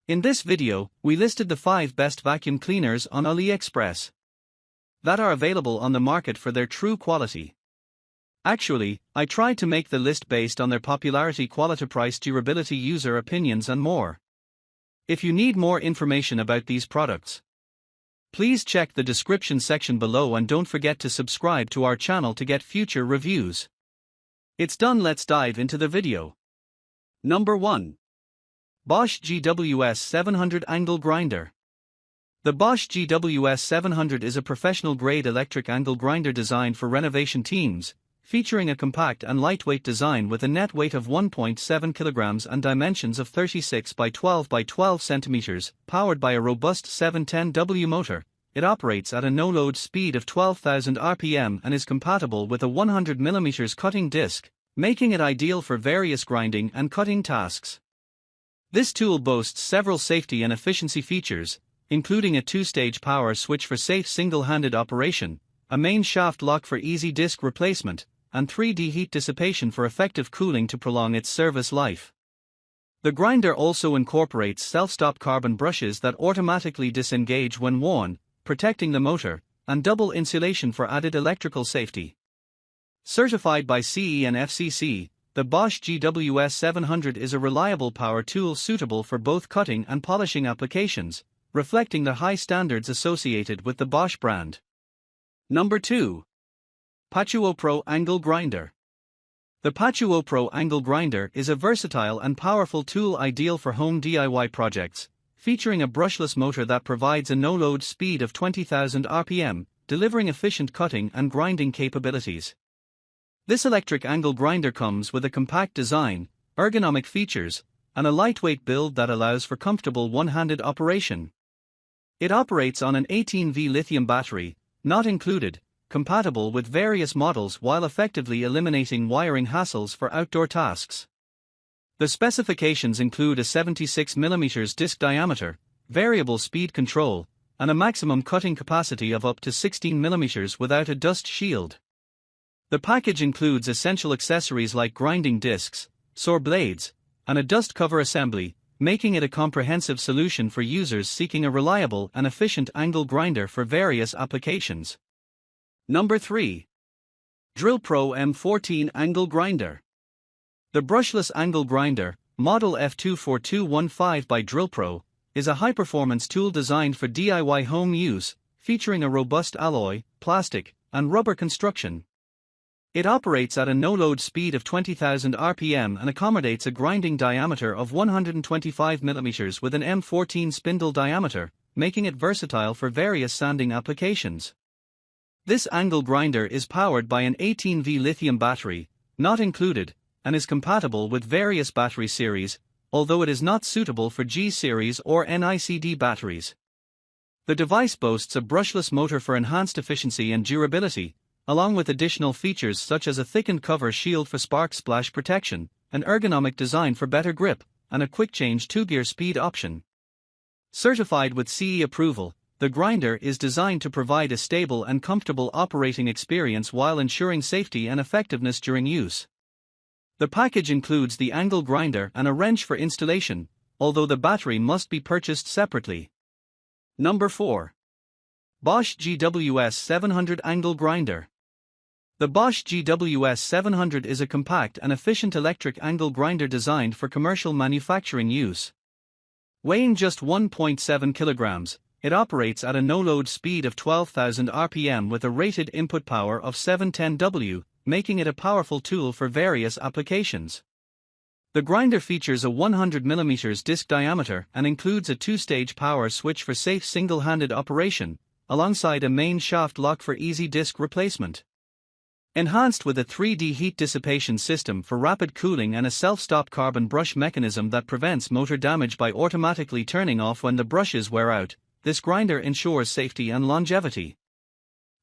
In this video, we listed the 5 best vacuum cleaners on Aliexpress that are available on the market for their true quality. Actually, I tried to make the list based on their popularity, quality, price, durability, user opinions and more. If you need more information about these products, please check the description section below and don't forget to subscribe to our channel to get future reviews. It's done, let's dive into the video. Number 1. Bosch GWS 700 Angle Grinder. The Bosch GWS 700 is a professional-grade electric angle grinder designed for renovation teams, featuring a compact and lightweight design with a net weight of 1.7 kilograms and dimensions of 36 by 12 by 12 centimeters, powered by a robust 710W motor. It operates at a no-load speed of 12,000 RPM and is compatible with a 100 mm cutting disc, making it ideal for various grinding and cutting tasks. This tool boasts several safety and efficiency features, including a 2-stage power switch for safe single-handed operation, a main shaft lock for easy disc replacement, and 3D heat dissipation for effective cooling to prolong its service life. The grinder also incorporates self-stop carbon brushes that automatically disengage when worn, protecting the motor, and double insulation for added electrical safety. Certified by CE and FCC, the Bosch GWS 700 is a reliable power tool suitable for both cutting and polishing applications, reflecting the high standards associated with the Bosch brand. Number 2. Patuopro Angle Grinder. The Patuopro Angle Grinder is a versatile and powerful tool ideal for home DIY projects, featuring a brushless motor that provides a no-load speed of 20,000 RPM, delivering efficient cutting and grinding capabilities. This electric angle grinder comes with a compact design, ergonomic features, and a lightweight build that allows for comfortable one-handed operation. It operates on an 18V lithium battery, not included, compatible with various models while effectively eliminating wiring hassles for outdoor tasks. The specifications include a 76mm disc diameter, variable speed control, and a maximum cutting capacity of up to 16mm without a dust shield. The package includes essential accessories like grinding discs, saw blades, and a dust cover assembly, making it a comprehensive solution for users seeking a reliable and efficient angle grinder for various applications. Number 3. Drillpro M14 Angle Grinder. The brushless angle grinder, model F24215 by Drillpro, is a high-performance tool designed for DIY home use, featuring a robust alloy, plastic, and rubber construction. It operates at a no-load speed of 20,000 RPM and accommodates a grinding diameter of 125 mm with an M14 spindle diameter, making it versatile for various sanding applications. This angle grinder is powered by an 18V lithium battery, not included, and is compatible with various battery series, although it is not suitable for G-series or NICD batteries. The device boasts a brushless motor for enhanced efficiency and durability, along with additional features such as a thickened cover shield for spark splash protection, an ergonomic design for better grip, and a quick-change 2-gear speed option. Certified with CE approval, the grinder is designed to provide a stable and comfortable operating experience while ensuring safety and effectiveness during use. The package includes the angle grinder and a wrench for installation, although the battery must be purchased separately. Number 4. Bosch GWS 700 Angle Grinder. The Bosch GWS 700 is a compact and efficient electric angle grinder designed for commercial manufacturing use. Weighing just 1.7 kilograms, it operates at a no-load speed of 12,000 RPM with a rated input power of 710W, making it a powerful tool for various applications. The grinder features a 100 mm disc diameter and includes a 2-stage power switch for safe single-handed operation, alongside a main shaft lock for easy disc replacement. Enhanced with a 3D heat dissipation system for rapid cooling and a self-stop carbon brush mechanism that prevents motor damage by automatically turning off when the brushes wear out, this grinder ensures safety and longevity.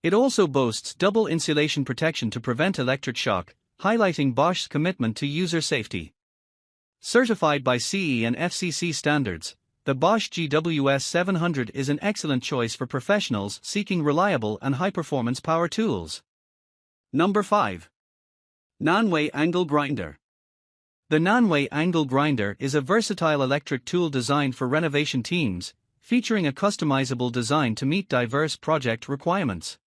It also boasts double insulation protection to prevent electric shock, highlighting Bosch's commitment to user safety. Certified by CE and FCC standards, the Bosch GWS 700 is an excellent choice for professionals seeking reliable and high-performance power tools. Number 5. Nanwei Angle Grinder. The Nanwei angle grinder is a versatile electric tool designed for renovation teams, featuring a customizable design to meet diverse project requirements.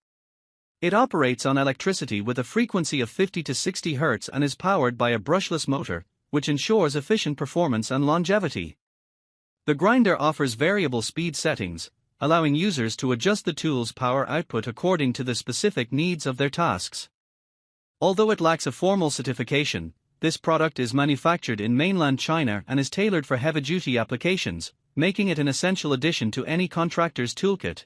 It operates on electricity with a frequency of 50 to 60 Hz and is powered by a brushless motor, which ensures efficient performance and longevity. The grinder offers variable speed settings, allowing users to adjust the tool's power output according to the specific needs of their tasks. Although it lacks a formal certification, this product is manufactured in mainland China and is tailored for heavy-duty applications, making it an essential addition to any contractor's toolkit.